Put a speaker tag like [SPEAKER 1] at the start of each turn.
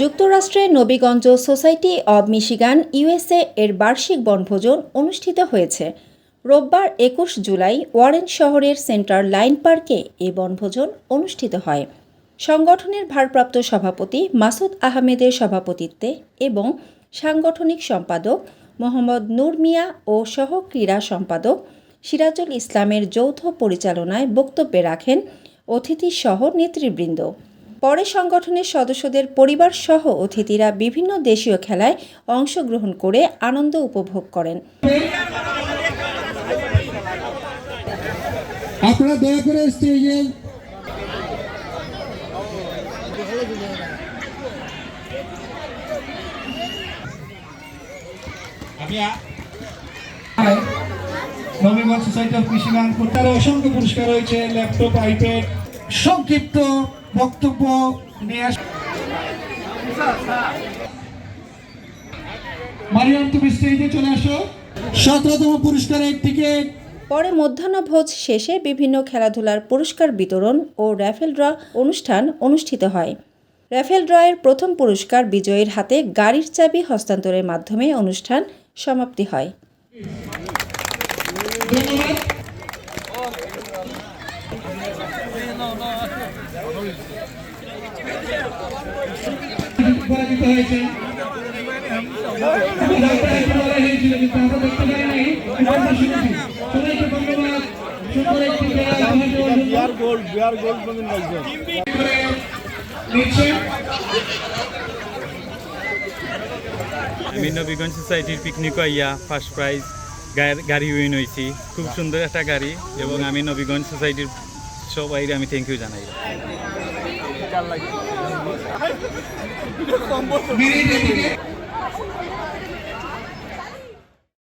[SPEAKER 1] যুক্তরাষ্ট্রে Nabiganj society of Michigan USA এর বার্ষিক বনভোজন অনুষ্ঠিত হয়েছে। রোববার ২১ জুলাই ওয়ারেন শহরের সেন্টার লাইন পার্কে এই বনভোজন অনুষ্ঠিত হয়। সংগঠনের ভারপ্রাপ্ত সভাপতি মাসুদ আহমেদের সভাপতিত্বে এবং সাংগঠনিক সম্পাদক মোহাম্মদ নূর মিয়া ও সহ ক্রীড়া সম্পাদক সিরাজুল ইসলামের যৌথ পরিচালনায় বক্তব্যে রাখেন অতিথিসহ নেতৃবৃন্দ। পরে সংগঠনের সদস্যদের পরিবার সহ অতিথিরা বিভিন্ন দেশীয় খেলায় অংশগ্রহণ করে আনন্দ উপভোগ করেন।
[SPEAKER 2] আপনারা দয়া করে স্টেজে নবীগঞ্জ সোসাইটি অফ মিশিগান তার অসংখ্য পুরস্কার রয়েছে, ল্যাপটপ, আইপ্যাড। সংক্ষিপ্ত বক্তব্য নিয়ে মারিয়াম, তুমি স্টেজে চলে আসো। 17তম পুরস্কারের টিকিট।
[SPEAKER 1] পরে মধ্যাহ্নভোজ শেষে বিভিন্ন খেলাধুলার পুরস্কার বিতরণ ও র্যাফেল ড্র অনুষ্ঠান অনুষ্ঠিত হয়। র্যাফেল ড্রয়ের প্রথম পুরস্কার বিজয়ীর হাতে গাড়ির চাবি হস্তান্তরের মাধ্যমে অনুষ্ঠান সমাপ্তি হয়।
[SPEAKER 3] আমি নবীগঞ্জ সোসাইটির পিকনিক আইয়া ফার্স্ট প্রাইজ গাড়ি উইন হয়েছি। খুব সুন্দর একটা গাড়ি এবং আমি নবীগঞ্জ সোসাইটির সবাই আমি থ্যাংক ইউ জানাই।